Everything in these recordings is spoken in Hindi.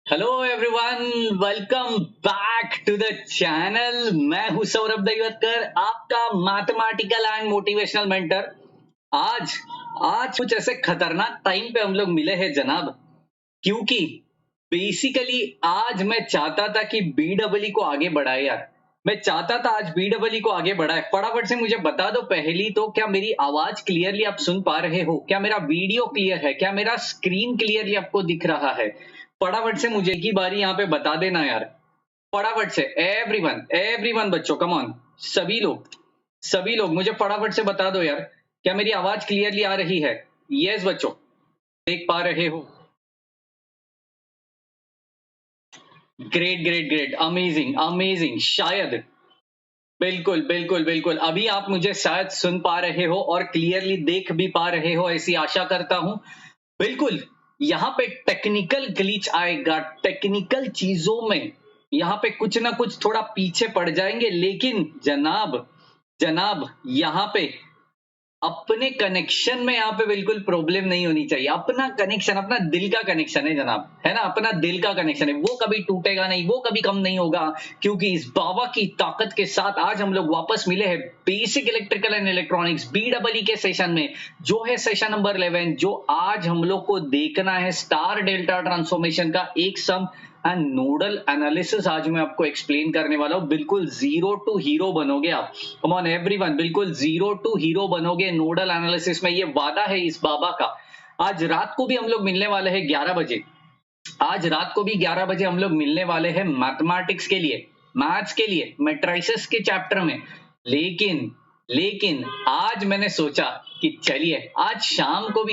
Hello everyone, welcome back to the channel. मैं हूं सौरभ दैवतकर, आपका मैथमेटिकल एंड मोटिवेशनल मेंटर। आज आज कुछ ऐसे खतरनाक टाइम पे हम लोग मिले हैं जनाब, क्योंकि बेसिकली आज मैं चाहता था कि बीडब्ल्यू को आगे बढ़ाए यार। मैं चाहता था आज बीडब्ल्यू को आगे बढ़ाए। फटाफट से मुझे बता दो पहली तो, क्या मेरी आवाज क्लियरली आप सुन पा रहे हो? क्या मेरा वीडियो क्लियर है? क्या मेरा स्क्रीन क्लियरली आपको दिख रहा है? फटाफट से मुझे एक ही बारी यहाँ पे बता देना यार। फटाफट से एवरीवन एवरीवन बच्चों, कम ऑन, सभी लोग मुझे फटाफट से बता दो यार, क्या मेरी आवाज क्लियरली आ रही है? यस बच्चों, देख पा रहे हो? Great great great, amazing amazing. शायद, बिल्कुल बिल्कुल बिल्कुल, अभी आप मुझे शायद सुन पा रहे हो और क्लियरली देख भी पा रहे हो, ऐसी आशा करता हूं। बिल्कुल। यहाँ पे टेक्निकल ग्लिच आएगा, टेक्निकल चीजों में यहाँ पे कुछ ना कुछ थोड़ा पीछे पड़ जाएंगे, लेकिन जनाब, यहाँ पे अपने कनेक्शन में यहाँ पे बिल्कुल प्रॉब्लम नहीं होनी चाहिए। अपना कनेक्शन अपना दिल का कनेक्शन है जनाब, है ना? अपना दिल का कनेक्शन है, वो कभी टूटेगा नहीं, वो कभी कम नहीं होगा। क्योंकि इस बाबा की ताकत के साथ आज हम लोग वापस मिले हैं basic electrical and electronics BW के सेशन में, जो है सेशन नंबर 11। जो आज हम लोग को देखना है स्टार डेल्टा ट्रांसफॉर्मेशन का एक सम एंड नोडल एनालिसिस। आज मैं आपको एक्सप्लेन करने वाला हूं। बिल्कुल जीरो टू हीरो बनोगे आप। कम ऑन एवरीवन, बिल्कुल जीरो टू हीरो बनोगे नोडल एनालिसिस में, ये वादा है इस बाबा का। आज रात को भी हम लोग मिलने वाले हैं 11 बजे। आज रात को भी 11 बजे हम लोग मिलने वाले हैं मैथमेटिक्स के लिए, मैथ्स के लिए, मैट्रिसेस के चैप्टर में। लेकिन लेकिन आज मैंने सोचा कि चलिए आज शाम को भी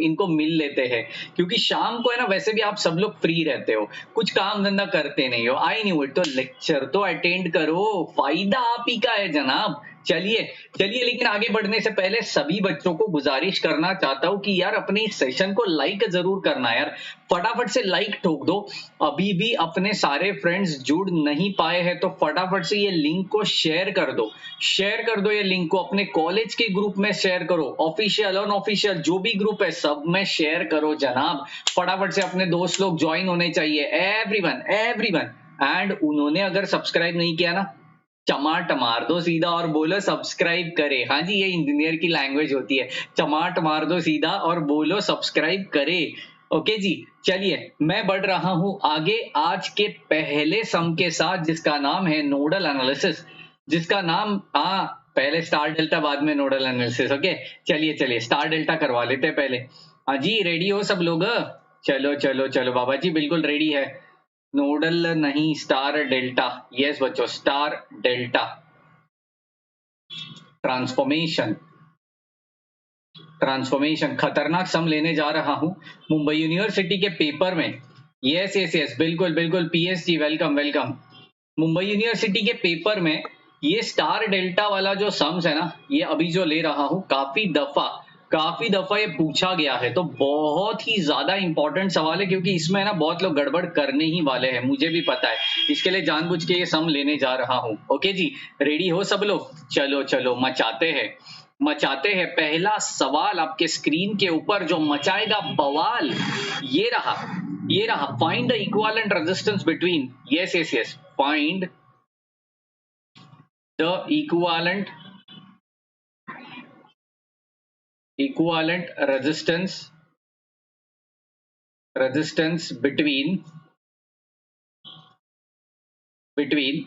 इनको मिल लेते हैं, क्योंकि शाम को है ना, वैसे भी आप सब लोग फ्री रहते हो, कुछ काम धंधा करते नहीं हो। आई न्यू इट, तो लेक्चर तो अटेंड करो, फायदा आप ही का है जनाब। चलिए चलिए, लेकिन आगे बढ़ने से पहले सभी बच्चों को गुजारिश करना चाहता हूं कि यार अपने इस सेशन को लाइक जरूर करना यार। फटाफट से लाइक ठोक दो। अभी भी अपने सारे फ्रेंड्स जुड़ नहीं पाए हैं तो फटाफट से ये लिंक को शेयर कर दो। शेयर कर दो ये लिंक को, अपने कॉलेज के ग्रुप में शेयर करो, ऑफिशियल अनऑफिशियल जो भी ग्रुप है सब में शेयर करो जनाब। फटाफट से अपने दोस्त लोग ज्वाइन होने चाहिए, एवरीवन एवरीवन। एंड उन्होंने अगर सब्सक्राइब नहीं किया ना, चमाट मार दो सीधा और बोलो सब्सक्राइब करे। हाँ जी, ये इंजीनियर की लैंग्वेज होती है, चमाट मार दो सीधा और बोलो सब्सक्राइब करे। ओके जी, चलिए मैं बढ़ रहा हूं आगे आज के पहले सम के साथ, जिसका नाम है नोडल एनालिसिस। जिसका नाम, हाँ, पहले स्टार डेल्टा बाद में नोडल एनालिसिस। ओके, चलिए चलिए स्टार डेल्टा करवा लेते हैं पहले। हाँ जी, रेडी हो सब लोग? चलो चलो चलो बाबा जी, बिल्कुल रेडी है। नोडल नहीं, स्टार डेल्टा। यस बच्चों, स्टार डेल्टा ट्रांसफॉर्मेशन। खतरनाक सम लेने जा रहा हूं मुंबई यूनिवर्सिटी के पेपर में। यस यस यस, बिल्कुल बिल्कुल, PSG welcome welcome. Mumbai university के पेपर में ये स्टार डेल्टा वाला जो सम्स है ना, ये अभी जो ले रहा हूं, काफी दफा ये पूछा गया है, तो बहुत ही ज्यादा इंपॉर्टेंट सवाल है, क्योंकि इसमें ना बहुत लोग गड़बड़ करने ही वाले हैं, मुझे भी पता है। इसके लिए जानबूझ के ये सम लेने जा रहा हूं। ओके जी, रेडी हो सब लोग? चलो चलो मचाते हैं पहला सवाल आपके स्क्रीन के ऊपर जो मचाएगा बवाल। ये रहा, find the equivalent resistance between, yes yes yes, find the equivalent resistance between,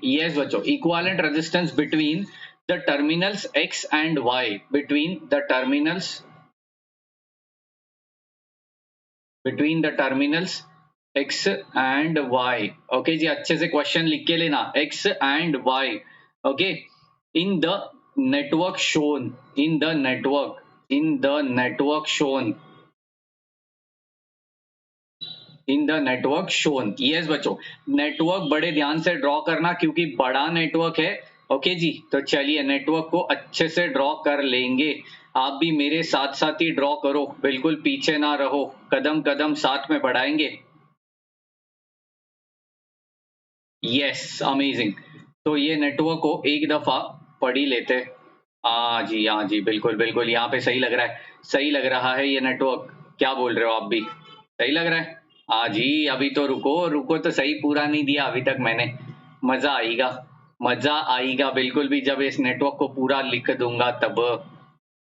yes बच्चों, equivalent resistance between the terminals x and y, between the terminals x and y। Okay जी, अच्छे से क्वेश्चन लिख के लेना, x and y। Okay, in the network shown, in the network shown in the network shown. Yes बच्चों, नेटवर्क बड़े ध्यान से ड्रॉ करना क्योंकि बड़ा नेटवर्क है। ओके जी, तो चलिए नेटवर्क को अच्छे से ड्रॉ कर लेंगे। आप भी मेरे साथ साथ ही ड्रॉ करो, बिल्कुल पीछे ना रहो, कदम कदम साथ में बढ़ाएंगे। Yes, amazing. तो ये नेटवर्क को एक दफा पढ़ ही लेते। हाँ जी, बिल्कुल बिल्कुल, यहाँ पे सही लग रहा है, सही लग रहा है ये नेटवर्क। क्या बोल रहे हो आप भी? सही लग रहा है? हाँ जी, अभी तो रुको रुको, तो सही पूरा नहीं दिया अभी तक मैंने। मजा आएगा, मजा आएगा बिल्कुल भी जब इस नेटवर्क को पूरा लिख दूंगा तब।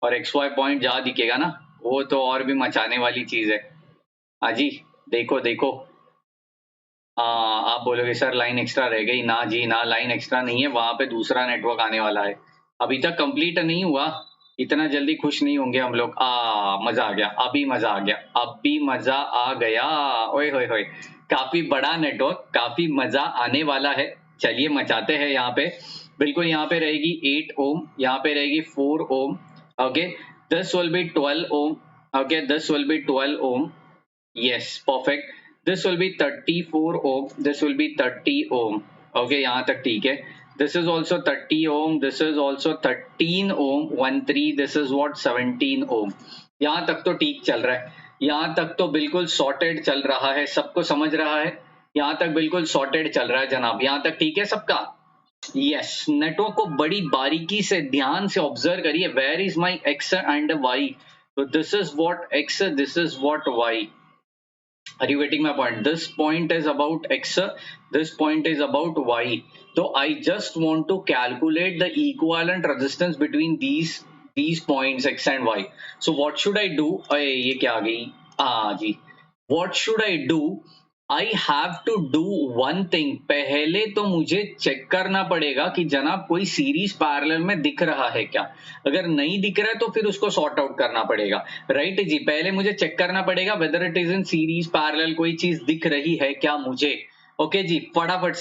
और एक्स वाई पॉइंट जहाँ दिखेगा ना, वो तो और भी मचाने वाली चीज है। हाँ जी, देखो देखो। आप बोलोगे सर लाइन एक्स्ट्रा रह गई। ना जी ना, लाइन एक्स्ट्रा नहीं है, वहां पे दूसरा नेटवर्क आने वाला है। अभी तक कंप्लीट नहीं हुआ, इतना जल्दी खुश नहीं होंगे हम लोग। मजा आ गया, अभी मजा आ गया, अभी मजा आ गया। ओए होए होए, काफी बड़ा नेटवर्क, काफी मजा आने वाला है। चलिए मचाते हैं यहाँ पे। बिल्कुल, यहाँ पे रहेगी 8 ओम, यहाँ पे रहेगी 4 ohm. Okay, this will be 12 ohm. Okay, this will be 12 ohm. Yes, perfect. This will be 34 ohm. This will be 30 ohm. Okay, यहाँ तक ठीक है. This is also 30 ohm. This is also 13 ohm. 13. This is what 17 ohm. यहाँ तक तो ठीक चल रहा है. यहाँ तक तो बिल्कुल सॉर्टेड चल रहा है. सबको समझ रहा है. यहाँ तक बिल्कुल सॉर्टेड चल रहा है जनाब. यहाँ तक ठीक है सबका. यस, नेटवर्क को बड़ी बारीकी से ध्यान से ऑब्जर्व करिए. Where is my X and Y? तो this is what X, this is what Y. Are you getting my point? This point is about x, this point is about y. So I just want to calculate the equivalent resistance between these points x and y. So what should I do? ये क्या आ गई? जी, what should I do? I have to do one thing. पहले तो मुझे चेक करना पड़ेगा कि जनाब कोई सीरीज पैरेलल में दिख रहा है क्या. अगर नहीं दिख रहा है तो फिर उसको सॉर्ट आउट करना पड़ेगा. राइट जी, पहले मुझे चेक करना पड़ेगा whether it is in series parallel, कोई चीज दिख रही है क्या मुझे. ओके जी, फटाफट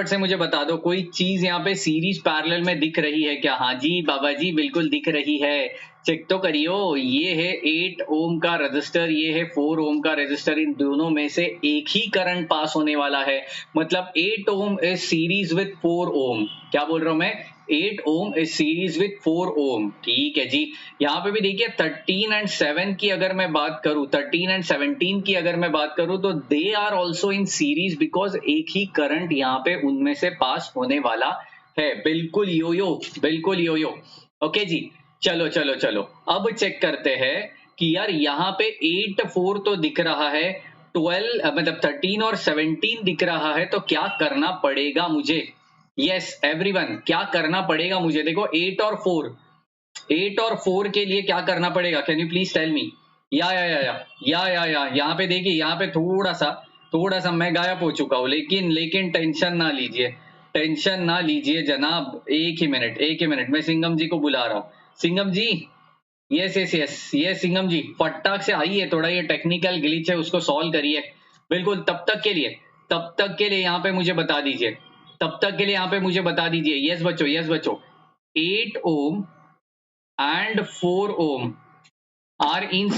से मुझे बता दो कोई चीज यहाँ पे सीरीज पैरेलल में दिख रही है क्या. हाँ जी बाबा जी, बिल्कुल दिख रही है. चेक तो करियो. ये है 8 ओम का रजिस्टर, ये है 4 ओम का रजिस्टर. इन दोनों में से एक ही करंट पास होने वाला है. मतलब 8 ओम इज सीरीज विद 4 ओम. क्या बोल रहा हूं मैं? 8 ओम इज सीरीज विद 4 ओम. ठीक है जी. यहाँ पे भी देखिए 13 एंड 7 की अगर मैं बात करूं, 13 एंड 17 की अगर मैं बात करूं, तो they are also in series because एक ही करंट यहाँ पे उनमें से पास होने वाला है. बिल्कुल योयो, बिल्कुल योयो. ओके जी, चलो चलो चलो, अब चेक करते हैं कि यार यहाँ पे 8 4 तो दिख रहा है, 12 मतलब 13 और 17 दिख रहा है, तो क्या करना पड़ेगा मुझे. यस एवरीवन, क्या करना पड़ेगा मुझे. देखो 8 और 4 के लिए क्या करना पड़ेगा. Can you please tell me. यहाँ पे देखिए, यहाँ पे थोड़ा सा मैं गायब हो चुका हूँ, लेकिन टेंशन ना लीजिए, टेंशन ना लीजिए जनाब. एक ही मिनट, मैं सिंगम जी को बुला रहा हूँ. सिंगम जी, यस यस यस, ये सिंगम जी फटाक से आइए, थोड़ा ये टेक्निकल ग्लिच है उसको सॉल्व करिए. बिल्कुल, तब तक के लिए यहाँ पे मुझे बता दीजिए, यस बच्चों 8 ओम and 4 ohm are in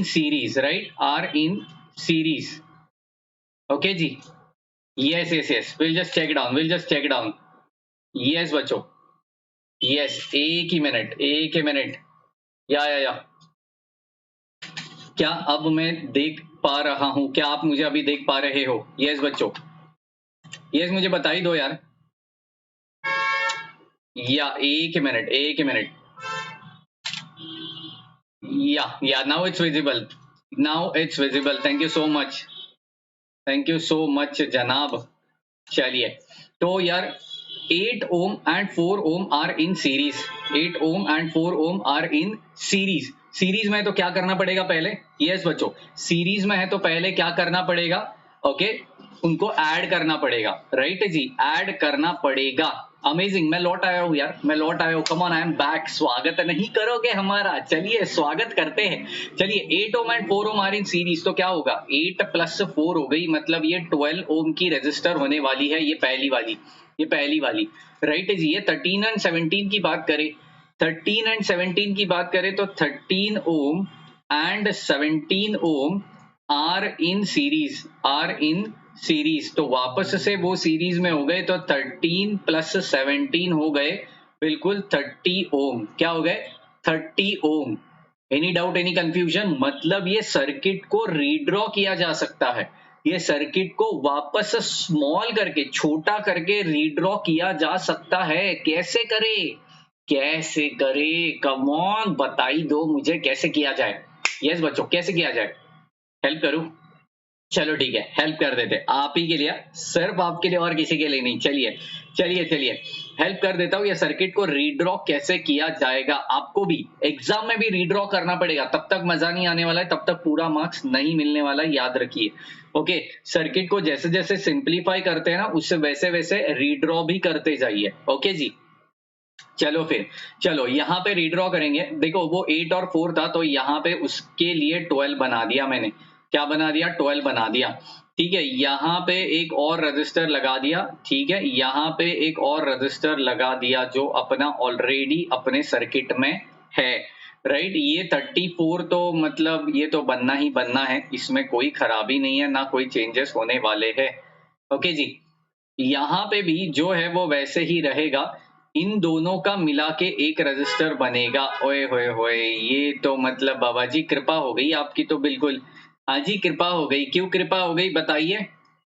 series, right, are in series. Okay ji. Yes, we'll just check down. Yes बच्चों, yes, एक ही मिनट. या क्या अब मैं देख पा रहा हूं? क्या आप मुझे अभी देख पा रहे हो? यस बच्चों, यस मुझे बता ही दो यार. या एक minute. Yeah, now it's visible. Thank you so much जनाब. चलिए, तो यार 8 ohm and 4 ohm are in series. 8 ohm and 4 ohm are in series में तो क्या करना पड़ेगा पहले. यस बच्चों, सीरीज में है तो पहले क्या करना पड़ेगा. ओके, उनको ऐड करना पड़ेगा. राइट जी, ऐड करना पड़ेगा. अमेजिंग, मैं लौट आया हूँ यार, come on, I am back. स्वागत नहीं करोगे हमारा? चलिए स्वागत करते हैं. चलिए 8 ohm and 4 ohm are in series, तो क्या होगा, 8 प्लस 4 हो गई, मतलब ये 12 ओम की रजिस्टर होने वाली है. ये पहली वाली. राइट जी. ये 13 एंड 17 की बात करें, तो 13 ohm and 17 ohm are in series, are in series, तो वापस से वो सीरीज में हो गए, तो 13 प्लस 17 हो गए बिल्कुल 30 ओम। क्या हो गए? 30 ohm. Any doubt, any confusion? मतलब ये सर्किट को रीड्रॉ किया जा सकता है, ये सर्किट को वापस स्मॉल करके, छोटा करके रीड्रॉ किया जा सकता है। कैसे करे, कैसे करे? कम ऑन, बताई दो मुझे कैसे किया जाए। यस बच्चों, कैसे किया जाए? हेल्प करूं? चलो ठीक है, हेल्प कर देते आप ही के लिए, सिर्फ आपके लिए और किसी के लिए नहीं। चलिए चलिए चलिए, हेल्प कर देता हूं। ये सर्किट को रीड्रॉ कैसे किया जाएगा, आपको भी एग्जाम में भी रीड्रॉ करना पड़ेगा, तब तक मजा नहीं आने वाला है, तब तक पूरा मार्क्स नहीं मिलने वाला है, याद रखिए। ओके, सर्किट को जैसे जैसे सिंप्लीफाई करते हैं ना, उससे वैसे वैसे रीड्रॉ भी करते जाइए। ओके जी, चलो फिर, चलो यहाँ पे रीड्रॉ करेंगे। देखो वो 8 और 4 था, तो यहाँ पे उसके लिए 12 बना दिया मैंने। क्या बना दिया? 12 बना दिया। ठीक है, यहाँ पे एक और रजिस्टर लगा दिया। ठीक है, यहाँ पे एक और रजिस्टर लगा दिया जो अपना ऑलरेडी अपने सर्किट में है। राइट, ये 34 तो मतलब ये तो बनना ही बनना है, इसमें कोई खराबी नहीं है, ना कोई चेंजेस होने वाले हैं। ओके जी, यहाँ पे भी जो है वो वैसे ही रहेगा। इन दोनों का मिला के एक रजिस्टर बनेगा। ओए होए होए, ये तो मतलब बाबा जी कृपा हो गई आपकी तो बिल्कुल। हाँ जी, कृपा हो गई। क्यों कृपा हो गई बताइए,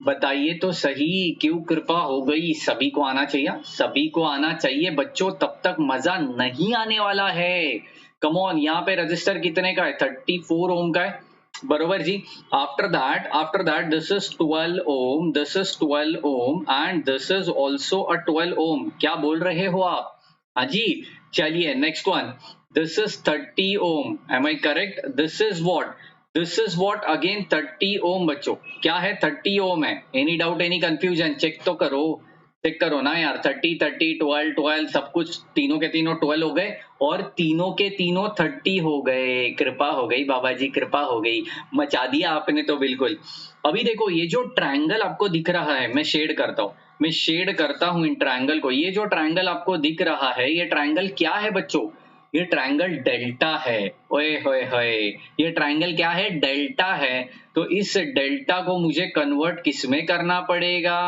बताइए तो सही, क्यों कृपा हो गई? सभी को आना चाहिए, सभी को आना चाहिए बच्चों, तब तक मजा नहीं आने वाला है। कम ऑन, यहाँ पे रजिस्टर कितने का है? 34 ओम का है, बरोबर जी। After that this is 12 ohm, this is 12 ohm and this is also a 12 ohm. क्या बोल रहे हो आप? हाँ जी, चलिए next one, this is 30 ohm. Am I correct? This is what? This is what again 30 ohm बच्चों। क्या है? 30 ओम है। Any doubt, any confusion? Check तो करो, चेक करो ना यार। 30 30 12 12 सब कुछ, तीनों के तीनों 12 हो गए और तीनों के तीनों 30 हो गए। कृपा हो गई बाबा जी, कृपा हो गई, मचा दिया आपने तो बिल्कुल। अभी देखो ये जो ट्रायंगल आपको दिख रहा है, मैं शेड करता हूँ, मैं शेड करता हूँ इन ट्रायंगल को। ये जो ट्रायंगल आपको दिख रहा है, ये ट्रायंगल क्या है बच्चों? ये ट्रायंगल डेल्टा है। ओए होए होए, ये ट्रायंगल क्या है? डेल्टा है। तो इस डेल्टा को मुझे कन्वर्ट किसमें करना पड़ेगा?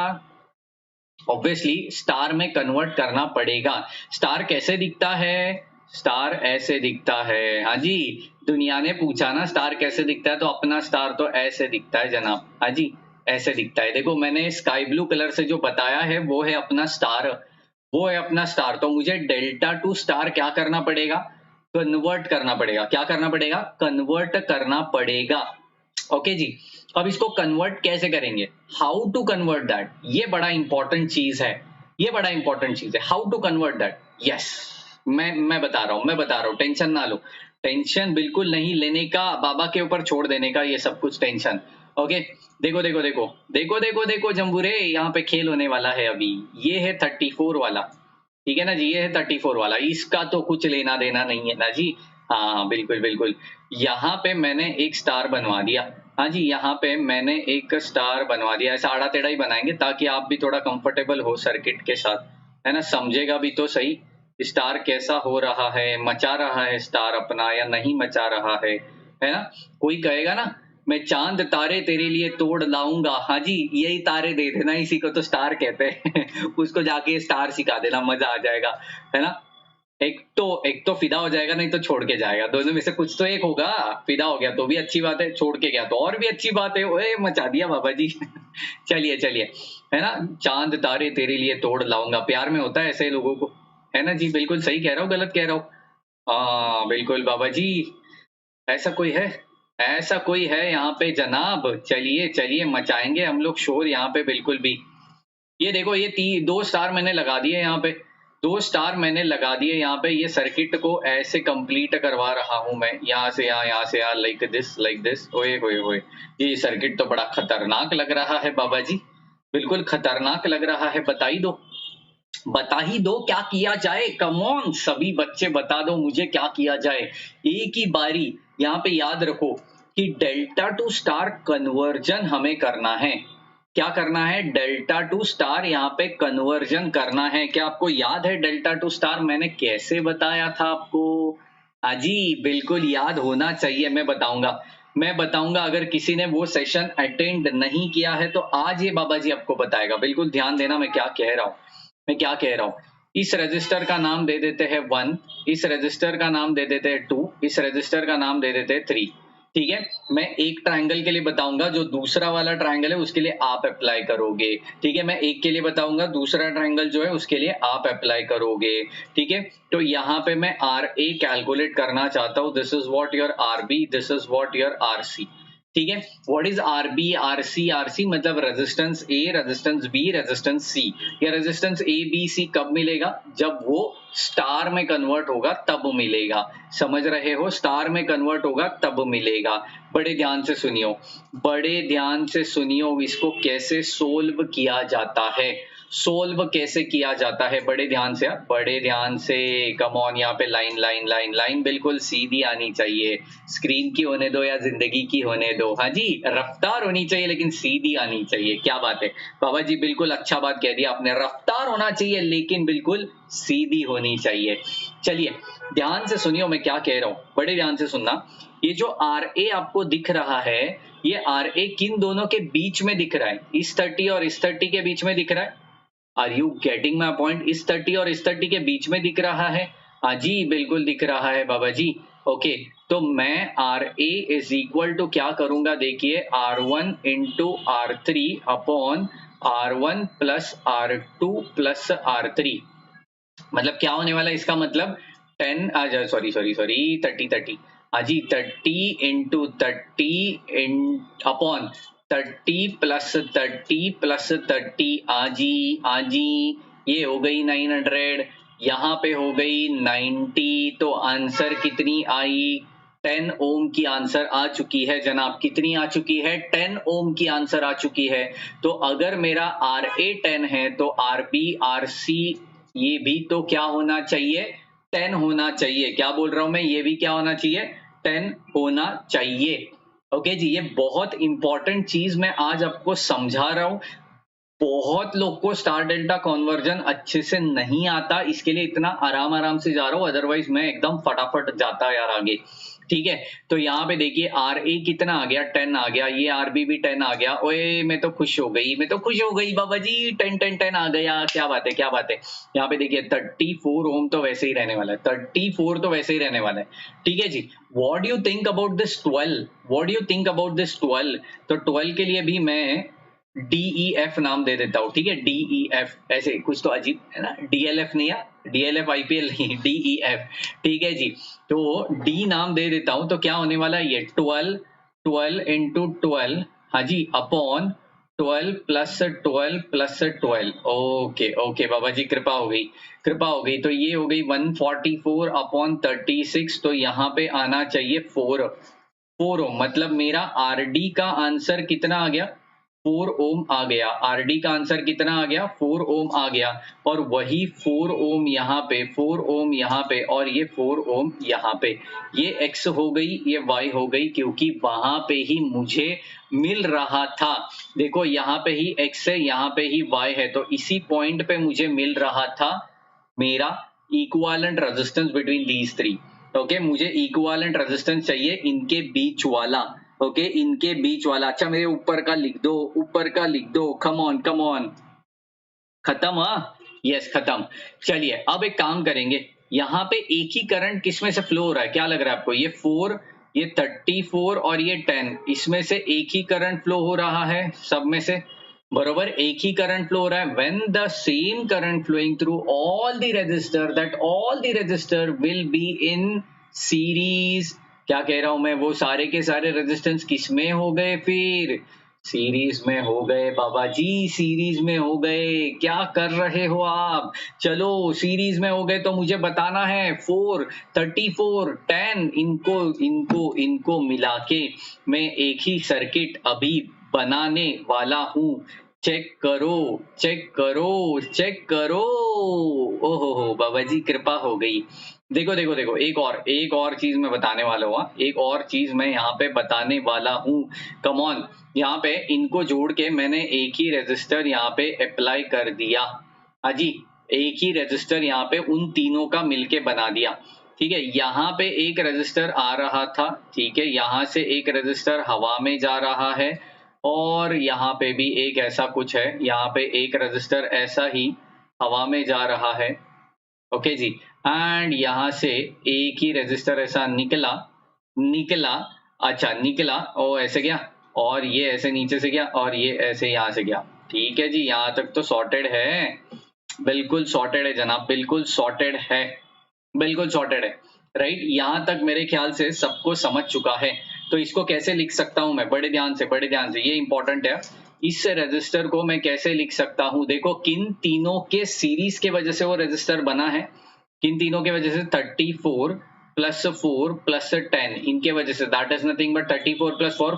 ऑब्वियसली स्टार में कन्वर्ट करना पड़ेगा। स्टार कैसे दिखता है? स्टार ऐसे दिखता है। हाँ जी, दुनिया ने पूछा ना स्टार कैसे दिखता है, तो अपना स्टार तो ऐसे दिखता है जनाब। हाँ जी, ऐसे दिखता है। देखो मैंने स्काई ब्लू कलर से जो बताया है वो है अपना स्टार, वो है अपना स्टार। तो मुझे डेल्टा टू स्टार क्या करना पड़ेगा? कन्वर्ट करना पड़ेगा। क्या करना पड़ेगा? कन्वर्ट करना पड़ेगा। ओके जी, अब इसको कन्वर्ट कैसे करेंगे? हाउ टू कन्वर्ट दैट, ये बड़ा इंपॉर्टेंट चीज है, ये बड़ा इंपॉर्टेंट चीज है। How to convert that, yes, मैं बता रहा हूं, मैं बता रहा हूं, टेंशन ना लो, टेंशन बिल्कुल नहीं लेने का, बाबा के ऊपर छोड़ देने का ये सब कुछ टेंशन। ओके, देखो देखो देखो देखो देखो देखो जम्बूरे, यहाँ पे खेल होने वाला है अभी। ये है 34 वाला, ठीक है ना जी, ये है 34 वाला, इसका तो कुछ लेना देना नहीं है ना जी। हाँ बिल्कुल बिल्कुल, यहाँ पे मैंने एक स्टार बनवा दिया। हाँ जी, यहाँ पे मैंने एक स्टार बनवा दिया। ऐसा आड़ा टेढ़ा ही बनाएंगे ताकि आप भी थोड़ा कंफर्टेबल हो सर्किट के साथ, है ना, समझेगा भी तो सही स्टार कैसा हो रहा है, मचा रहा है स्टार अपना या नहीं मचा रहा है ना। कोई कहेगा ना मैं चांद तारे तेरे लिए तोड़ लाऊंगा, हाँ जी यही तारे दे देना, इसी को तो स्टार कहते हैं उसको जाके स्टार सिखा देना, मजा आ जाएगा, है ना। एक तो फिदा हो जाएगा, नहीं तो छोड़ के जाएगा, दोनों में से कुछ तो एक होगा। फिदा हो गया तो भी अच्छी बात है, छोड़ के गया तो और भी अच्छी बात है। ओए मचा दिया बाबा जी चलिए चलिए, है ना, चांद तारे तेरे लिए तोड़ लाऊंगा, प्यार में होता है ऐसे लोगों को, है ना जी। बिल्कुल सही कह रहा हूँ, गलत कह रहा हूँ? हाँ बिल्कुल बाबा जी, ऐसा कोई है, ऐसा कोई है यहाँ पे जनाब? चलिए चलिए, मचाएंगे हम लोग शोर यहाँ पे बिल्कुल भी। ये देखो ये 2 स्टार मैंने लगा दिए यहाँ पे, 2 स्टार मैंने लगा दिए यहाँ पे। ये सर्किट को ऐसे कंप्लीट करवा रहा हूँ मैं, यहाँ से यहाँ, लाइक दिस। ओए होए होए, ये सर्किट तो बड़ा खतरनाक लग रहा है बाबा जी, बिल्कुल खतरनाक लग रहा है। बता ही दो क्या किया जाए, कम ऑन सभी बच्चे बता दो मुझे क्या किया जाए एक ही बारी। यहाँ पे याद रखो कि डेल्टा टू स्टार कन्वर्जन हमें करना है। क्या करना है? डेल्टा टू स्टार यहाँ पे कन्वर्जन करना है। क्या आपको याद है डेल्टा टू स्टार मैंने कैसे बताया था आपको? हाँ जी बिल्कुल याद होना चाहिए, मैं बताऊंगा। मैं बताऊंगा। अगर किसी ने वो सेशन अटेंड नहीं किया है तो आज ये बाबा जी आपको बताएगा। बिल्कुल ध्यान देना मैं क्या कह रहा हूँ, मैं क्या कह रहा हूँ। इस रजिस्टर का नाम दे देते हैं 1, इस रजिस्टर का नाम दे देते हैं 2, इस रजिस्टर का नाम दे देते हैं 3। ठीक है, मैं एक ट्रायंगल के लिए बताऊंगा, जो दूसरा वाला ट्रायंगल है उसके लिए आप अप्लाई करोगे। ठीक है, मैं एक के लिए बताऊंगा, दूसरा ट्रायंगल जो है उसके लिए आप अप्लाई करोगे। ठीक है, तो यहाँ पे मैं आर ए कैलकुलेट करना चाहता हूँ। This is what your R B, this is what your R C. ठीक है, what is R B, R C मतलब resistance A, resistance B, resistance C. या रेजिस्टेंस ए बी सी कब मिलेगा, जब वो स्टार में कन्वर्ट होगा तब मिलेगा। समझ रहे हो, स्टार में कन्वर्ट होगा तब मिलेगा। बड़े ध्यान से सुनियो, बड़े ध्यान से सुनियो, इसको कैसे सोल्व किया जाता है, सोल्व कैसे किया जाता है, बड़े ध्यान से, बड़े ध्यान से। कम ऑन, यहाँ पे लाइन लाइन लाइन लाइन बिल्कुल सीधी आनी चाहिए। स्क्रीन की होने दो या जिंदगी की होने दो, हाँ जी, रफ्तार होनी चाहिए लेकिन सीधी आनी चाहिए। क्या बात है बाबा जी, बिल्कुल अच्छा बात कह दिया आपने, रफ्तार होना चाहिए लेकिन बिल्कुल सीधी होनी चाहिए। चलिए ध्यान से सुनियो मैं क्या कह रहा हूं, बड़े ध्यान से सुनना। ये जो आर ए आपको दिख रहा है, ये आर ए किन दोनों के बीच में दिख रहा है, इस 30 और इस 30 के बीच में दिख रहा है। Are you getting my point, इस 30 और इस 30 के बीच में दिख रहा है। हाँ जी बिल्कुल दिख रहा है बाबा जी। ओके, तो मैं R A is equal to क्या करूंगा, देखिए R1 into R3 upon R1 plus R2 plus R3। मतलब क्या होने वाला है, इसका मतलब 10 सॉरी सॉरी सॉरी 30 हाँ जी 30 इंटू 30 अपॉन 30 प्लस 30 प्लस 30 आजी ये हो गई 900, यहाँ पे हो गई 90। तो आंसर कितनी आई, 10 ओम की आंसर आ चुकी है जनाब। कितनी आ चुकी है, 10 ओम की आंसर आ चुकी है। तो अगर मेरा आर ए 10 है तो आर बी आर सी ये भी तो क्या होना चाहिए, 10 होना चाहिए। क्या बोल रहा हूं मैं, ये भी क्या होना चाहिए, 10 होना चाहिए। ओके जी, ये बहुत इंपॉर्टेंट चीज मैं आज आपको समझा रहा हूं। बहुत लोग को स्टार डेल्टा कन्वर्जन अच्छे से नहीं आता, इसके लिए इतना आराम आराम से जा रहा हूं, अदरवाइज मैं एकदम फटाफट जाता यार आगे। ठीक है, तो यहाँ पे देखिए आर ए कितना आ गया, 10 आ गया, ये आर बी भी 10 आ गया। ओए मैं तो खुश हो गई, मैं तो खुश हो गई बाबा जी, 10 10 10 आ गया, क्या बात है क्या बात है। यहाँ पे देखिए 34 ओम तो वैसे ही रहने वाला है, 34 तो वैसे ही रहने वाला है। ठीक है जी, what do you think about this 12, what do you think about this 12। तो 12 के लिए भी मैं DEF नाम दे देता हूँ। ठीक है, DEF, ऐसे कुछ तो अजीब है ना, DLF नहीं है, DLF IPL नहीं, DEF। ठीक है जी, तो D नाम दे देता हूं। तो क्या होने वाला है, ये 12 इंटू 12 हाँ जी upon 12 plus 12 plus 12। Okay okay बाबा जी, कृपा हो गई, कृपा हो गई। तो ये हो गई 144 अपॉन 36। तो यहाँ पे आना चाहिए 4 ओम। मतलब मेरा आरडी का आंसर कितना आ गया, 4 ओम आ गया। आरडी का आंसर कितना आ गया, 4 ओम आ गया। और वही 4 ओम यहाँ पे, 4 ओम यहाँ पे, और ये 4 ओम यहाँ पे। ये x हो गई, ये y हो गई, क्योंकि वहां पे ही मुझे मिल रहा था। देखो यहाँ पे ही x है, यहाँ पे ही y है, तो इसी पॉइंट पे मुझे मिल रहा था मेरा equivalent resistance between these three. Okay, मुझे इक्विवेलेंट रेजिस्टेंस चाहिए इनके बीच वाला। ओके, इनके बीच वाला। अच्छा मेरे ऊपर का लिख दो, ऊपर का लिख दो, कम ऑन कम ऑन। खत्म, हाँ यस खत्म। चलिए अब एक काम करेंगे, यहाँ पे एक ही करंट किसमें से फ्लो हो रहा है, क्या लग रहा है आपको, ये 4, ये 34 और ये 10, इसमें से एक ही करंट फ्लो हो रहा है, सब में से बरोबर एक ही करंट फ्लो हो रहा है। When the same current flowing through all the resistor, that all the resistor will be in series. क्या कह रहा हूं मैं, वो सारे के सारे रेजिस्टेंस किसमें हो गए, फिर सीरीज में हो गए बाबा जी, सीरीज में हो गए। क्या कर रहे हो आप, चलो सीरीज में हो गए तो मुझे बताना है 4, 34, 10, इनको इनको इनको मिला के मैं एक ही सर्किट अभी बनाने वाला हूं। चेक करो चेक करो चेक करो। ओहो हो बाबा जी, कृपा हो गई। देखो देखो देखो, एक और चीज मैं बताने वाला हूँ, एक और चीज मैं यहाँ पे बताने वाला हूँ। कम ऑन, यहाँ पे इनको जोड़ के मैंने एक ही रेजिस्टर यहाँ पे अप्लाई कर दिया। हाँ जी, एक ही रेजिस्टर यहाँ पे उन तीनों का मिलके बना दिया। ठीक है, यहाँ पे एक रजिस्टर आ रहा था, ठीक है, यहाँ से एक रजिस्टर हवा में जा रहा है और यहाँ पे भी एक ऐसा कुछ है, यहाँ पे एक रजिस्टर ऐसा ही हवा में जा रहा है। ओके जी, एंड यहाँ से एक ही रजिस्टर ऐसा निकला निकला अच्छा निकला और ऐसे गया और ये ऐसे नीचे से गया और ये ऐसे यहाँ से गया। ठीक है जी, यहाँ तक तो सॉर्टेड है, बिल्कुल सॉर्टेड है जनाब, बिल्कुल सॉर्टेड है, बिल्कुल सॉर्टेड है। राइट, यहाँ तक मेरे ख्याल से सबको समझ चुका है। तो इसको कैसे लिख सकता हूं मैं, बड़े ध्यान से, बड़े ध्यान से, ये इंपॉर्टेंट है। इस रजिस्टर को मैं कैसे लिख सकता हूं, देखो किन तीनों के सीरीज के वजह से वो रजिस्टर बना है, किन तीनों के वजह से 34 प्लस 4 प्लस 10, इनके वजह से, that is nothing but 34 plus 4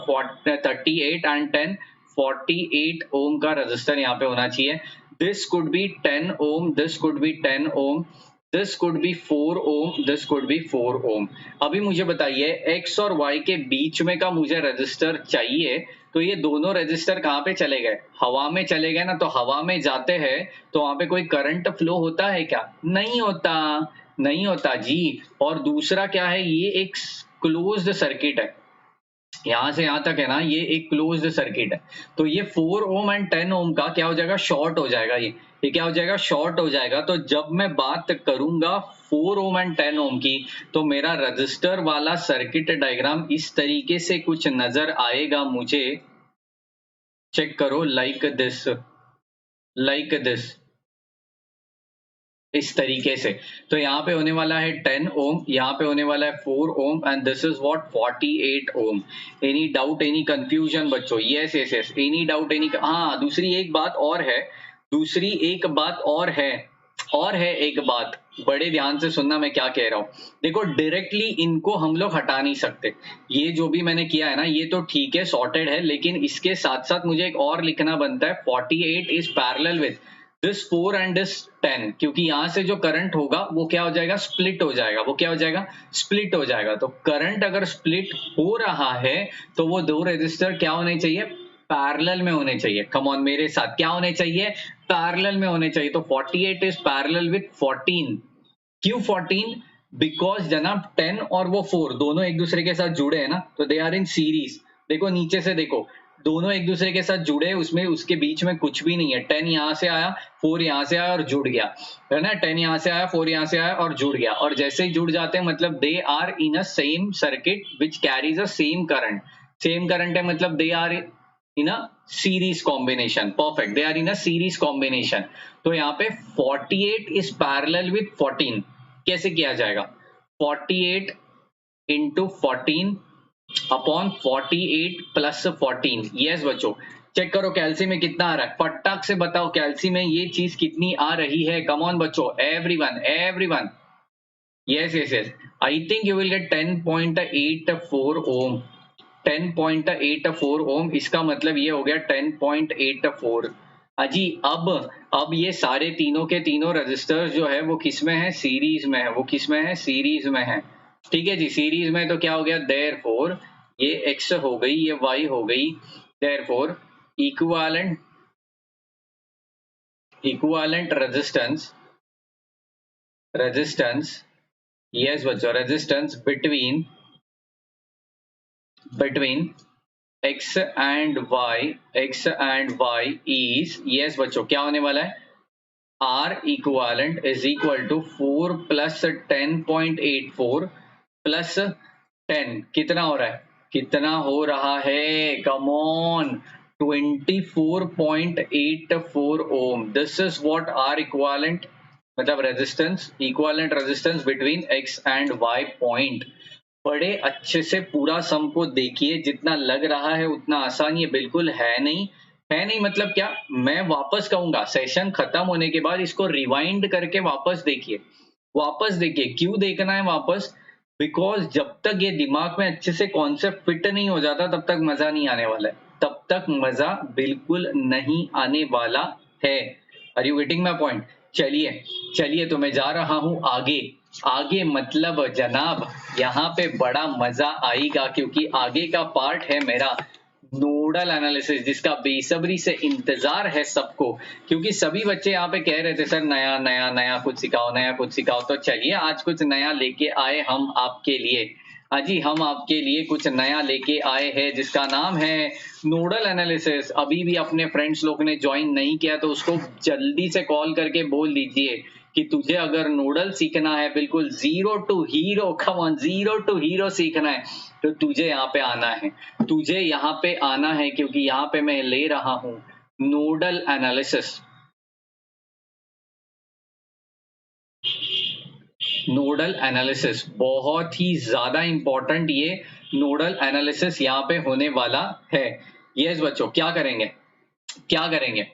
38 and 10 48 ohm का रजिस्टर यहाँ पे होना चाहिए। This could be 10 ohm, this could be 10 ohm, this could be 4 ohm, this could be 4 ohm. अभी मुझे बताइए x और y के बीच में का मुझे रजिस्टर चाहिए, तो ये दोनों रजिस्टर कहाँ पे चले गए, हवा में चले गए ना। तो हवा में जाते हैं तो वहां पे कोई करंट फ्लो होता है क्या, नहीं होता, नहीं होता जी। और दूसरा क्या है, ये एक क्लोज्ड सर्किट है, यहां से यहां तक है ना, ये एक क्लोज्ड सर्किट है। तो ये 4 ओम एंड 10 ओम का क्या हो जाएगा, शॉर्ट हो जाएगा, ये क्या हो जाएगा, शॉर्ट हो जाएगा। तो जब मैं बात करूंगा 4 ओम एंड 10 ओम की, तो मेरा रजिस्टर वाला सर्किट डायग्राम इस तरीके से कुछ नजर आएगा मुझे। चेक करो, लाइक दिस, लाइक दिस, इस तरीके से। तो यहाँ पे होने वाला है 10 ओम, यहाँ पे होने वाला है 4 ohm and this is what 48 ohm. Any doubt, any confusion बच्चों, yes yes yes, any doubt, any, हाँ दूसरी एक बात और है, दूसरी एक बात और है एक बात, बड़े ध्यान से सुनना मैं क्या कह रहा हूं। देखो डायरेक्टली इनको हम लोग हटा नहीं सकते, ये जो भी मैंने किया है ना ये तो ठीक है, सॉर्टेड है, लेकिन इसके साथ साथ मुझे एक और लिखना बनता है, 48 is parallel with this 4 and this 10, क्योंकि यहां से जो करंट होगा वो क्या हो जाएगा, स्प्लिट हो जाएगा, वो क्या हो जाएगा, स्प्लिट हो जाएगा। तो करंट अगर स्प्लिट हो रहा है तो वो दो रेजिस्टर क्या होने चाहिए, पैरेलल में होने चाहिए। कम ऑन मेरे साथ, क्या होने चाहिए, पैरेलल में होने चाहिए। तो 48 इज पैरेलल विद 14। क्यों 14? बिकॉज जनाब 10 और वो 4 दोनों एक दूसरे के साथ जुड़े हैं ना, तो दे आर इन सीरीज। देखो नीचे से देखो, दोनों एक दूसरे के साथ जुड़े, उसमें उसके बीच में कुछ भी नहीं है। 10 यहां से आया, 4 यहां से आया और जुड़ गया, है ना, 10 यहां से आया, 4 यहां से आया और जुड़ गया। और जैसे ही जुड़ जाते हैं मतलब they are in a same circuit which carries a same current. Same current है मतलब they are in a series combination. Perfect, they are in a series combination. तो यहाँ पे 48 इज पैरेलल विद 14। कैसे किया जाएगा, 48 इंटू 14 अपॉन 48 प्लस 14। यस बच्चों, चेक करो कैल्सी में कितना आ रहा है, फटाक से बताओ कैल्सी में ये चीज कितनी आ रही है। कम ऑन बच्चों, everyone everyone, yes yes yes, I think you will get 10.84 ओम, 10.84 ओम। इसका मतलब ये हो गया 10.84। अजी अब ये सारे तीनों के तीनों रजिस्टर्स जो है वो किस में है, सीरीज में है। वो किस में है, सीरीज में है। ठीक है जी, सीरीज में। तो क्या हो गया, देयरफॉर ये x हो गई, ये y हो गई, देयरफॉर इक्विवेलेंट रेजिस्टेंस, यस बच्चों, resistance between x and y is, yes बच्चों, क्या होने वाला है, R equivalent is equal to 4 plus 10.84 plus 10, कितना हो रहा है, कितना हो रहा है, come on, 24.84 ohm. This is what R equivalent, मतलब resistance, equivalent resistance between x and y point. बड़े अच्छे से पूरा सम को देखिए, जितना लग रहा है उतना आसान ये बिल्कुल है नहीं। है नहीं मतलब क्या, मैं वापस कहूंगा सेशन खत्म होने के बाद इसको रिवाइंड करके वापस देखिए, वापस देखिए। क्यों देखना है वापस, बिकॉज जब तक ये दिमाग में अच्छे से कॉन्सेप्ट फिट नहीं हो जाता तब तक मजा नहीं आने वाला है, तब तक मजा बिल्कुल नहीं आने वाला है। Are you getting my point? चलिए चलिए, तो मैं जा रहा हूं आगे। आगे मतलब जनाब यहाँ पे बड़ा मजा आएगा, क्योंकि आगे का पार्ट है मेरा नोडल एनालिसिस जिसका बेसब्री से इंतजार है सबको, क्योंकि सभी बच्चे यहाँ पे कह रहे थे सर नया नया नया कुछ सिखाओ, नया कुछ सिखाओ। तो चलिए आज कुछ नया लेके आए हम आपके लिए। हाँ जी, हम आपके लिए कुछ नया लेके आए हैं जिसका नाम है नोडल एनालिसिस। अभी भी अपने फ्रेंड्स लोग ने ज्वाइन नहीं किया तो उसको जल्दी से कॉल करके बोल दीजिए कि तुझे अगर नोडल सीखना है, बिल्कुल zero to hero, come on, zero to hero सीखना है तो तुझे यहाँ पे आना है, तुझे यहाँ पे आना है, क्योंकि यहाँ पे मैं ले रहा हूं नोडल एनालिसिस। नोडल एनालिसिस बहुत ही ज्यादा इंपॉर्टेंट, ये नोडल एनालिसिस यहाँ पे होने वाला है। यस बच्चों, क्या करेंगे, क्या करेंगे?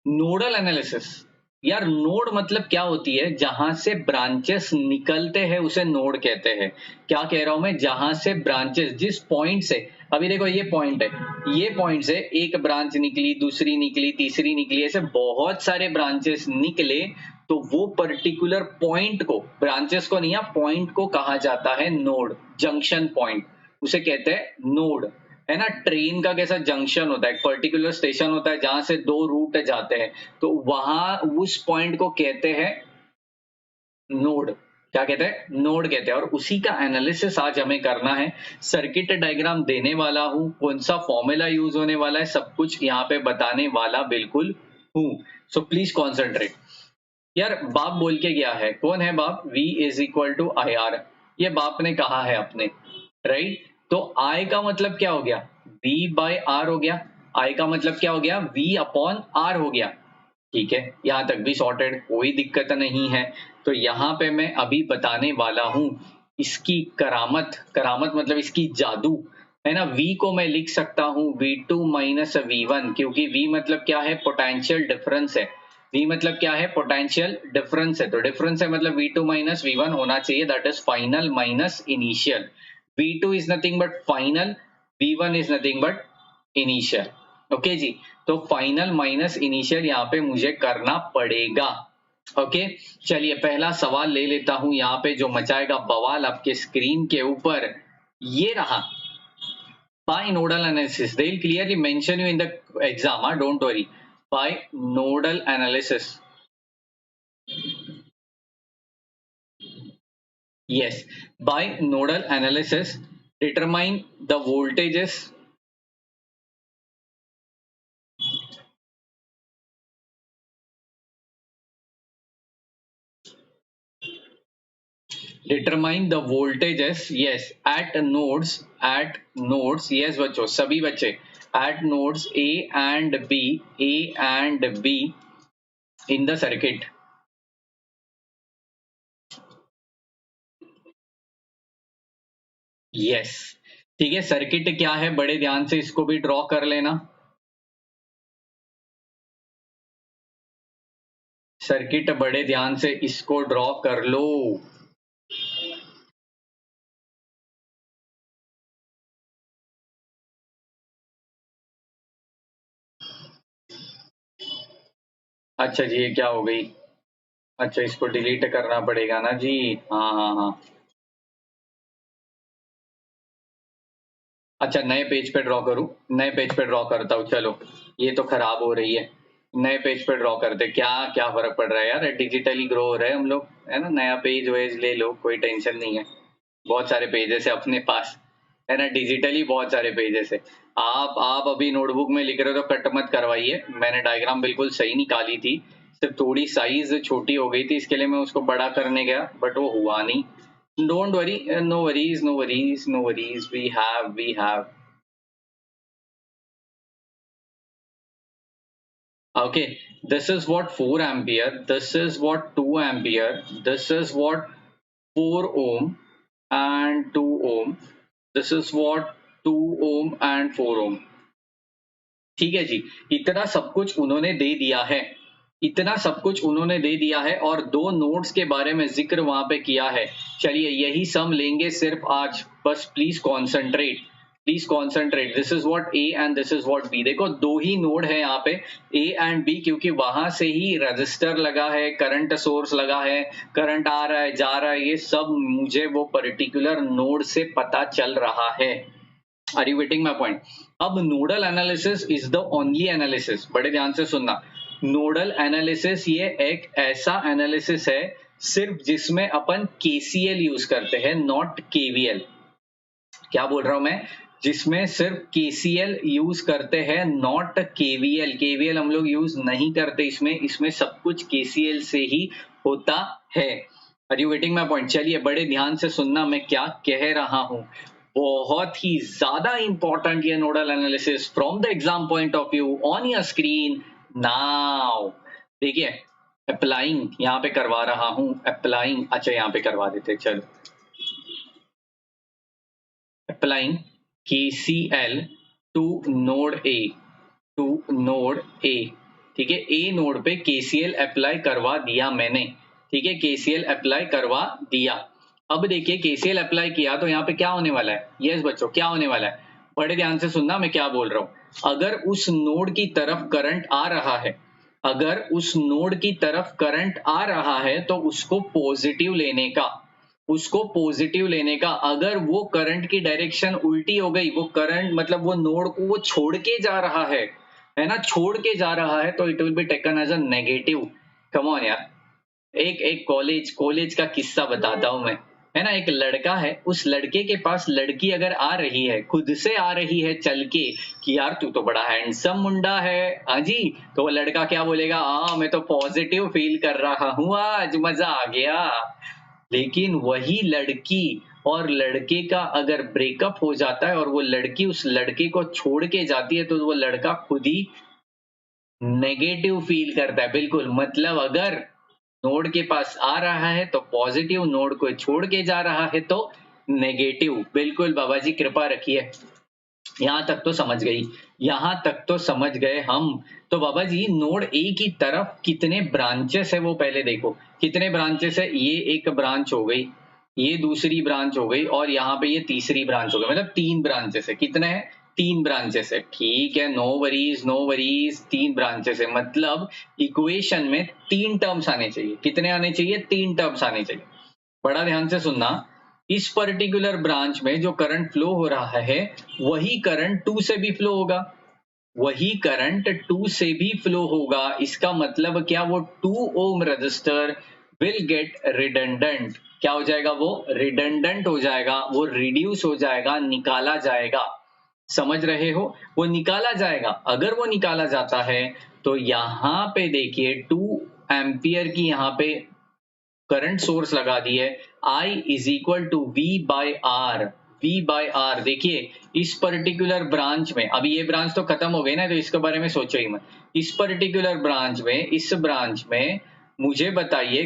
नोडल एनालिसिस, यार नोड मतलब क्या होती है? जहां से ब्रांचेस निकलते हैं उसे नोड कहते हैं। क्या कह रहा हूं मैं? जहां से ब्रांचेस, जिस पॉइंट से, अभी देखो ये पॉइंट है, ये पॉइंट से एक ब्रांच निकली, दूसरी निकली, तीसरी निकली, ऐसे बहुत सारे ब्रांचेस निकले, तो वो पर्टिकुलर पॉइंट को, ब्रांचेस को नहीं, पॉइंट को कहा जाता है नोड, जंक्शन पॉइंट, उसे कहते हैं नोड। है ना, ट्रेन का कैसा जंक्शन होता है, एक पर्टिकुलर स्टेशन होता है जहां से दो रूट जाते हैं, तो वहां उस पॉइंट को कहते हैं नोड। क्या कहते हैं? नोड कहते हैं। और उसी का एनालिसिस आज हमें करना है। सर्किट डायग्राम देने वाला हूं, कौन सा फॉर्मूला यूज होने वाला है, सब कुछ यहाँ पे बताने वाला बिल्कुल हूं। So please concentrate. यार बाप बोल के गया है, कौन है बाप? V is equal to I R, ये बाप ने कहा है अपने, राइट? तो I का मतलब क्या हो गया? V बाय आर हो गया। I का मतलब क्या हो गया? V अपॉन आर हो गया। ठीक है, यहां तक भी सॉर्टेड, कोई दिक्कत नहीं है। तो यहाँ पे मैं अभी बताने वाला हूं इसकी करामत, करामत मतलब इसकी जादू, है ना। V को मैं लिख सकता हूं V2 माइनस V1, क्योंकि V मतलब क्या है? पोटेंशियल डिफरेंस है। V मतलब क्या है? पोटेंशियल डिफरेंस है। तो डिफरेंस है मतलब V2 माइनस V1 होना चाहिए, that is final minus initial. V2 is nothing but final, V1 is nothing but initial. Okay जी, तो फाइनल माइनस इनिशियल यहाँ पे मुझे करना पड़ेगा। ओके, चलिए पहला सवाल ले लेता हूं यहाँ पे जो मचाएगा बवाल आपके स्क्रीन के ऊपर। ये रहा, by nodal analysis, they'll clearly mention you in the exam, don't worry. By nodal analysis, yes, by nodal analysis determine the voltages, determine the voltages, yes, at nodes, yes बच्चों, सभी बच्चे, at nodes A and B in the circuit. Yes, ठीक है, सर्किट क्या है बड़े ध्यान से इसको भी ड्रॉ कर लेना। सर्किट बड़े ध्यान से इसको ड्रॉ कर लो। अच्छा जी, ये क्या हो गई? अच्छा, इसको डिलीट करना पड़ेगा ना जी। हाँ हाँ हाँ, अच्छा नए पेज पे ड्रॉ करूं? नए पेज पे ड्रॉ करता हूँ, चलो। ये तो खराब हो रही है, नए पेज पे ड्रॉ करते, क्या क्या फर्क पड़ रहा है यार, डिजिटली ग्रो हो रहे हैं हम लोग, है ना। नया पेज वेज ले लो, कोई टेंशन नहीं है। बहुत सारे पेजेस है अपने पास, है ना, डिजिटली बहुत सारे पेजेस है। आप अभी नोटबुक में लिख रहे हो तो कट मत करवाइए, मैंने डायग्राम बिल्कुल सही निकाली थी, सिर्फ थोड़ी साइज छोटी हो गई थी, इसके लिए मैं उसको बड़ा करने गया बट वो हुआ नहीं। Don't worry, no worries, no worries, no worries, we have okay, this is what 4 ampere, this is what 2 ampere, this is what 4 ohm and 2 ohm, this is what 2 ohm and 4 ohm। ठीक है जी, इतना सब कुछ उन्होंने दे दिया है, इतना सब कुछ उन्होंने दे दिया है, और दो नोड्स के बारे में जिक्र वहां पे किया है। चलिए यही सम लेंगे सिर्फ आज, बस please concentrate, please concentrate. This is what A and this is what B. देखो दो ही नोड है यहाँ पे, ए एंड बी, क्योंकि वहां से ही रजिस्टर लगा है, करंट सोर्स लगा है, करंट आ रहा है जा रहा है, ये सब मुझे वो पर्टिकुलर नोड से पता चल रहा है। Are you getting my point? अब nodal analysis is the only analysis, बड़े ध्यान से सुनना। नोडल एनालिसिस ये एक ऐसा एनालिसिस है सिर्फ जिसमें अपन केसीएल यूज करते हैं, नॉट केवीएल। क्या बोल रहा हूं मैं? जिसमें सिर्फ केसीएल यूज करते हैं, नॉट केवीएल। केवीएल हम लोग यूज नहीं करते इसमें सब कुछ केसीएल से ही होता है। Are you getting my point? चलिए बड़े ध्यान से सुनना मैं क्या कह रहा हूं। बहुत ही ज्यादा इंपॉर्टेंट ये nodal analysis from the exam point of view on your screen now. देखिए अप्लाइंग यहां पे करवा रहा हूं, अप्लाइंग, अच्छा यहां पे करवा देते, चलो applying KCL to node A, to node A, ठीक है। ए नोड पे KCL अप्लाई करवा दिया मैंने, ठीक है, KCL अप्लाई करवा दिया। अब देखिए KCL अप्लाई किया तो यहाँ पे क्या होने वाला है? यस बच्चों, क्या होने वाला है? बड़े ध्यान से सुनना मैं क्या बोल रहा हूं। अगर उस नोड की तरफ करंट आ रहा है, अगर उस नोड की तरफ करंट आ रहा है तो उसको पॉजिटिव लेने का, उसको पॉजिटिव लेने का। अगर वो करंट की डायरेक्शन उल्टी हो गई, वो करंट मतलब वो नोड को वो छोड़ के जा रहा है ना, छोड़ के जा रहा है, तो it will be taken as a negative. Come on यार, एक एक कॉलेज का किस्सा बताता हूं मैं, है ना। एक लड़का है, उस लड़के के पास लड़की अगर आ रही है, खुद से आ रही है चल के कि यार तू तो बड़ा हैंडसम मुंडा है, हाँ जी, तो वो लड़का क्या बोलेगा? हाँ मैं तो पॉजिटिव फील कर रहा हूँ, आज मजा आ गया। लेकिन वही लड़की और लड़के का अगर ब्रेकअप हो जाता है और वो लड़की उस लड़के को छोड़ के जाती है, तो वो लड़का खुद ही नेगेटिव फील करता है। बिल्कुल, मतलब अगर नोड के पास आ रहा है तो पॉजिटिव, नोड को छोड़ के जा रहा है तो नेगेटिव। बिल्कुल बाबा जी, कृपा रखिए। यहां तक तो समझ गई, यहां तक तो समझ गए हम। तो बाबा जी नोड ए की तरफ कितने ब्रांचेस है वो पहले देखो। कितने ब्रांचेस है? ये एक ब्रांच हो गई, ये दूसरी ब्रांच हो गई, और यहाँ पे ये तीसरी ब्रांच हो गई, मतलब 3 ब्रांचेस है। कितने हैं? 3 ब्रांचेस है, ठीक है, no worries no worries, 3 branches है। मतलब इक्वेशन में 3 टर्म्स आने चाहिए। कितने आने चाहिए? 3 टर्म्स आने चाहिए। बड़ा ध्यान से सुनना, इस पर्टिकुलर ब्रांच में जो करंट फ्लो हो रहा है वही करंट 2 से भी फ्लो होगा, वही करंट 2 से भी फ्लो होगा। इसका मतलब क्या? वो 2 ohm resistor will get redundant. क्या हो जाएगा? वो रिडंडेंट हो जाएगा, वो रिड्यूस हो जाएगा, निकाला जाएगा। समझ रहे हो? वो निकाला जाएगा। अगर वो निकाला जाता है तो यहां पे देखिए 2 एम्पियर की यहां पे करंट सोर्स लगा दी है। I is equal to V by R, V by R. देखिए इस पर्टिकुलर ब्रांच में, अभी ये ब्रांच तो खत्म हो गई ना, तो इसके बारे में सोचो ही मत। इस पर्टिकुलर ब्रांच में, इस ब्रांच में मुझे बताइए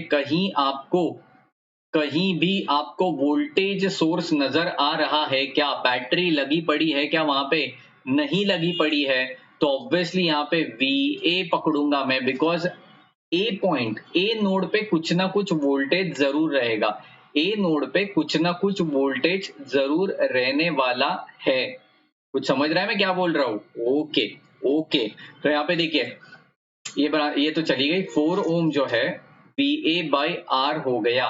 कहीं भी आपको वोल्टेज सोर्स नजर आ रहा है क्या? बैटरी लगी पड़ी है क्या वहां पे? नहीं लगी पड़ी है, तो ऑब्वियसली यहाँ पे VA पकड़ूंगा मैं, because A point, A node पे कुछ ना कुछ वोल्टेज जरूर रहेगा। ए नोड पे कुछ ना कुछ वोल्टेज जरूर रहने वाला है। कुछ समझ रहा है मैं क्या बोल रहा हूँ? Okay okay. तो यहाँ पे देखिए ये तो चली गई 4 ओम जो है VA बाई आर हो गया,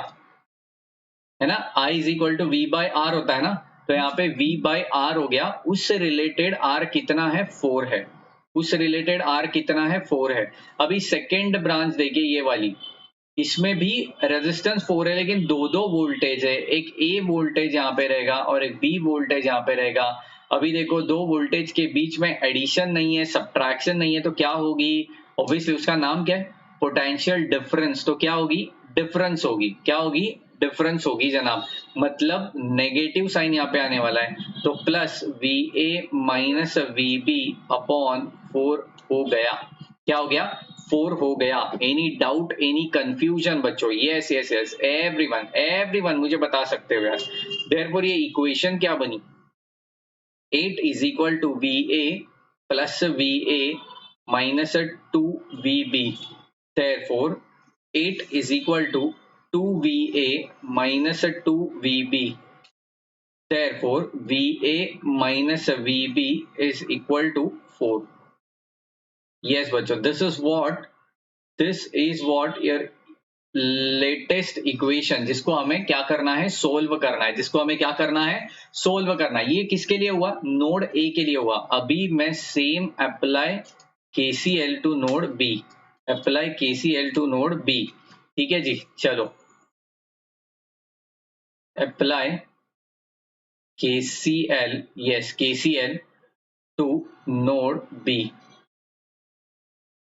है ना। I is equal to V by R होता है ना, तो यहाँ पे V बाई आर हो गया। उससे रिलेटेड R कितना है? 4 है। उससे रिलेटेड R कितना है? 4 है। अभी सेकेंड ब्रांच देखिए ये वाली, इसमें भी रेजिस्टेंस 4 है, लेकिन दो दो वोल्टेज है। एक A वोल्टेज यहाँ पे रहेगा और एक B वोल्टेज यहाँ पे रहेगा। अभी देखो दो वोल्टेज के बीच में एडिशन नहीं है, सब्ट्रैक्शन नहीं है, तो क्या होगी? ऑब्वियसली उसका नाम क्या है? Potential difference. तो क्या होगी? डिफरेंस होगी। क्या होगी? डिफरेंस होगी जनाब। मतलब नेगेटिव साइन यहाँ पे आने वाला है, तो plus VA minus VB upon 4 हो गया। क्या हो गया? 4 हो गया। एनी डाउट, एनी कंफ्यूजन बच्चों? यस यस यस, एवरीवन मुझे बता सकते हो यार। देयरफॉर ये इक्वेशन क्या बनी? 8 is equal to VA plus VA minus 2VB। Therefore 8 is equal to 2VA minus 2VB. Therefore, VA minus VB is equal to 4. Yes, बच्चों, this is what your latest equation जिसको हमें क्या करना है, सोल्व करना है, जिसको हमें क्या करना है, सोल्व करना है। ये किसके लिए हुआ, नोड ए के लिए हुआ। अभी मैं same apply KCL to node B, apply KCL to node B. ठीक है जी, चलो apply KCL, yes KCL to node B,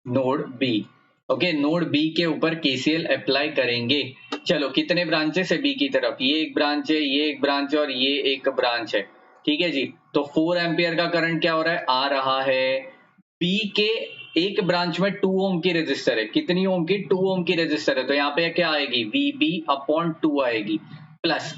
node B. Okay, node B के ऊपर KCL अप्लाई करेंगे। चलो कितने ब्रांचेस है बी की तरफ, ये एक ब्रांच है, ये एक ब्रांच है और ये एक ब्रांच है। ठीक है जी, तो 4 एम्पियर का करंट क्या हो रहा है, आ रहा है। बी के एक ब्रांच में 2 ओम की रजिस्टर है, कितनी ओम की, 2 ओम की रजिस्टर है, तो यहाँ पे क्या आएगी, VB अपॉन 2 आएगी, प्लस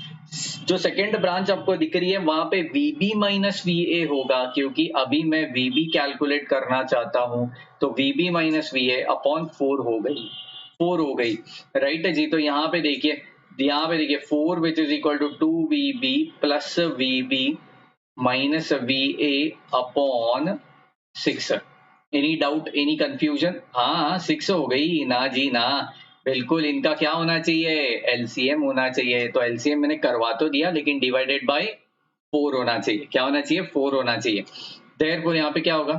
जो सेकेंड ब्रांच आपको दिख रही है वहां पे VB माइनस VA होगा, क्योंकि अभी मैं VB कैलकुलेट करना चाहता हूं, तो VB माइनस VA अपॉन 4 हो गई, 4 हो गई, राइट है जी। तो यहाँ पे देखिए, 4 which is equal to 2VB plus VB minus VA upon 6। Any doubt, any confusion? हाँ 6 हो गई ना जी ना, बिल्कुल इनका क्या होना चाहिए, एलसीएम होना चाहिए। तो एलसीएम मैंने करवा तो दिया, लेकिन डिवाइडेड बाय 4 होना चाहिए। क्या होना चाहिए, 4 होना चाहिए। देयरफॉर यहाँ पे क्या होगा,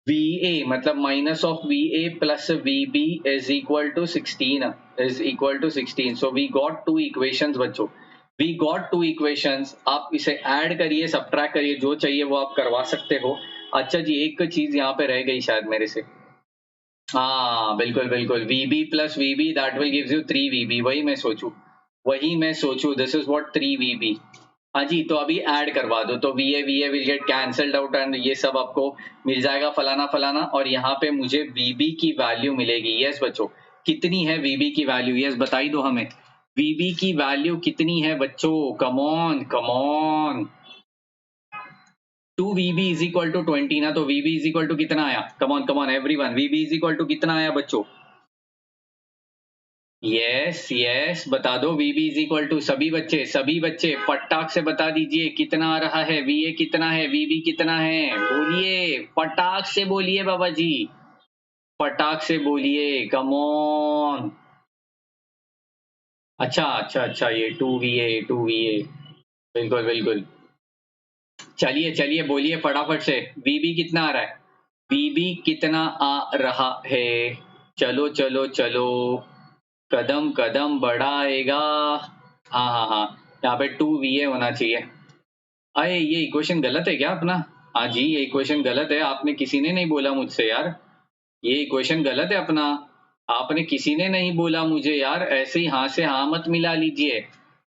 VA मतलब minus of VA plus VB is equal to 16, is equal to 16। So we got 2 equations बच्चों, वी गॉट 2 इक्वेशंस। आप इसे ऐड करिए, सब्ट्रैक्ट करिए, जो चाहिए वो आप करवा सकते हो। अच्छा जी, एक चीज यहाँ पे रह गई शायद मेरे से, हाँ बिल्कुल बिल्कुल, VB plus VB that will gives you 3VB। वही मैं सोचू, दिस इज व्हाट 3VB। हाँ जी, तो अभी ऐड करवा दो, तो VA will get cancelled out and ये सब आपको मिल जाएगा फलाना फलाना, और यहाँ पे मुझे VB की वैल्यू मिलेगी। यस बच्चों, कितनी है VB की वैल्यू, यस बताई दो हमें, VB की वैल्यू कितनी है बच्चों, come on come on. 2VB is equal to 20 ना, तो VB इज इक्वल टू कितना आया, come on everyone, VB is equal to कितना आया बच्चों, यस यस बता दो, VB इज इक्वल टू, सभी बच्चे फटाक से बता दीजिए कितना आ रहा है, VA कितना है, VB कितना है, बोलिए फटाक से बोलिए बाबा जी, फटाक से बोलिए, कम ऑन। अच्छा अच्छा अच्छा, ये 2VA, बिल्कुल बिल्कुल, चलिए चलिए बोलिए फटाफट से, VB कितना आ रहा है, VB कितना आ रहा है, चलो चलो चलो, कदम कदम बढ़ाएगा। हाँ हाँ हाँ, यहाँ पे 2VA होना चाहिए। अरे ये इक्वेशन गलत है क्या अपना, हाँ जी ये इक्वेशन गलत है, आपने किसी ने नहीं बोला मुझसे यार, ये इक्वेशन गलत है अपना, आपने किसी ने नहीं बोला मुझे यार, ऐसे ही हाँ से हाँ मत मिला लीजिए,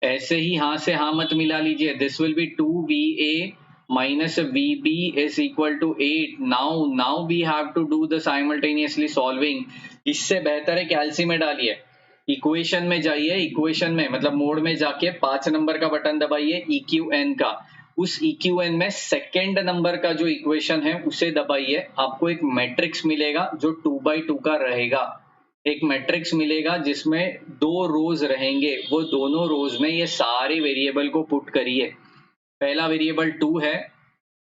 ऐसे ही हाँ से हाँ मत मिला लीजिए। This will B 2VA minus VB is equal to 8। now we have to do the simultaneously solving। इससे बेहतर है कैल्सी में डालिए, इक्वेशन में जाइए, इक्वेशन में मतलब मोड में जाके 5 नंबर का बटन दबाइए, EQN का, उस EQN में सेकेंड नंबर का जो इक्वेशन है उसे दबाइए, आपको एक मैट्रिक्स मिलेगा जो 2x2 का रहेगा, एक मैट्रिक्स मिलेगा जिसमें 2 रोज रहेंगे, वो दोनों रोज में ये सारे वेरिएबल को पुट करिए। पहला वेरिएबल 2 है,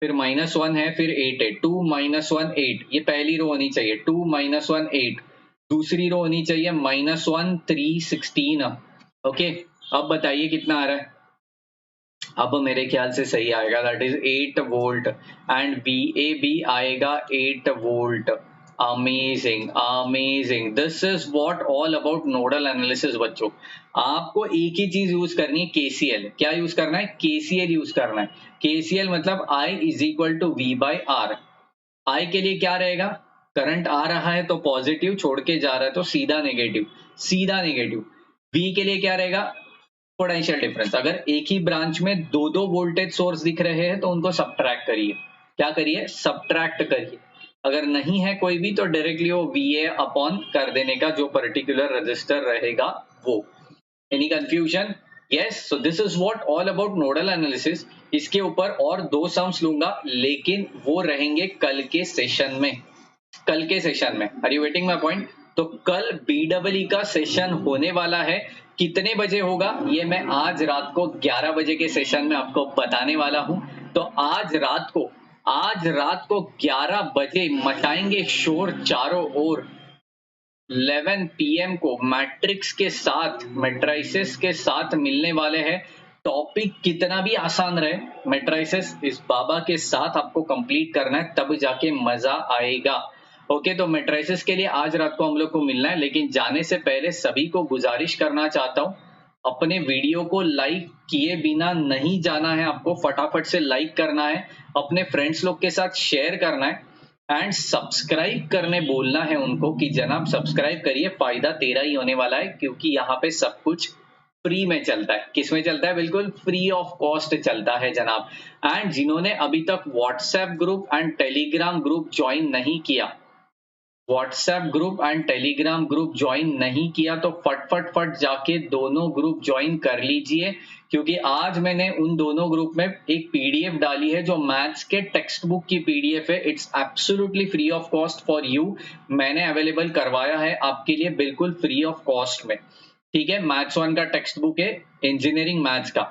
फिर -1 है, फिर 8 है, 2 -1 8, ये पहली रो होनी चाहिए, 2 -1 8। दूसरी रो होनी चाहिए -1 3 16। ओके, अब बताइए कितना आ रहा है, अब मेरे ख्याल से सही आएगा, that is 8 volt, and VA भी आएगा 8 volt. Amazing amazing, this is what all about nodal analysis बच्चों। आपको एक ही चीज यूज करनी है, KCL। क्या यूज करना है, KCL यूज करना है। KCL मतलब I is equal to V/R। I के लिए क्या रहेगा, करंट आ रहा है तो पॉजिटिव, छोड़ के जा रहा है तो सीधा नेगेटिव, सीधा नेगेटिव। V के लिए क्या रहेगा, पोटेंशियल डिफरेंस। अगर एक ही ब्रांच में दो दो वोल्टेज सोर्स दिख रहे हैं तो उनको सब्ट्रैक्ट करिए, क्या करिए, सब्ट्रैक्ट करिए। अगर नहीं है कोई भी तो डायरेक्टली वो VA अपॉन कर देने का, जो पर्टिकुलर रजिस्टर रहेगा वो। Any confusion? Yes, so this is what all about nodal analysis. इसके ऊपर और 2 सम्स लूंगा, लेकिन वो रहेंगे कल के सेशन में, कल के सेशन में। Are you waiting my point? तो कल BEE का सेशन होने वाला है, कितने बजे होगा ये मैं आज रात को 11 बजे के सेशन में आपको बताने वाला हूं। तो आज रात को 11 बजे मचाएंगे शोर चारों ओर, 11 PM को मैट्रिक्स के साथ, मैट्राइसिस के साथ मिलने वाले हैं। टॉपिक कितना भी आसान रहे, मैट्राइसिस इस बाबा के साथ आपको कंप्लीट करना है, तब जाके मजा आएगा। ओके, तो मैट्राइसिस के लिए आज रात को हम लोग को मिलना है, लेकिन जाने से पहले सभी को गुजारिश करना चाहता हूँ, अपने वीडियो को लाइक किए बिना नहीं जाना है, आपको फटाफट से लाइक करना है, अपने फ्रेंड्स लोग के साथ शेयर करना है एंड सब्सक्राइब करने बोलना है उनको कि जनाब सब्सक्राइब करिए, फायदा तेरा ही होने वाला है, क्योंकि यहाँ पे सब कुछ फ्री में चलता है। किस में चलता है? बिल्कुल फ्री ऑफ कॉस्ट चलता है जनाब। एंड जिन्होंने अभी तक WhatsApp group and Telegram group join नहीं किया, WhatsApp group and Telegram group join नहीं किया, तो फट जाके दोनों ग्रुप ज्वाइन कर लीजिए, क्योंकि आज मैंने उन दोनों ग्रुप में एक पीडीएफ डाली है जो मैथ्स के टेक्स्ट बुक की पीडीएफ है। It's absolutely free of cost for you. मैंने अवेलेबल करवाया है आपके लिए बिल्कुल फ्री ऑफ कॉस्ट में। ठीक है, मैथ्स 1 का टेक्स्ट बुक है, इंजीनियरिंग मैथ्स का,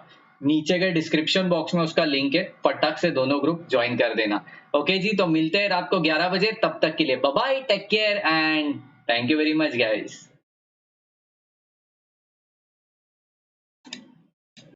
नीचे के डिस्क्रिप्शन बॉक्स में उसका लिंक है, फटाक से दोनों ग्रुप ज्वाइन कर देना। ओके जी, तो मिलते हैं रात को 11 बजे, तब तक के लिए bye bye, take care and thank you very much guys.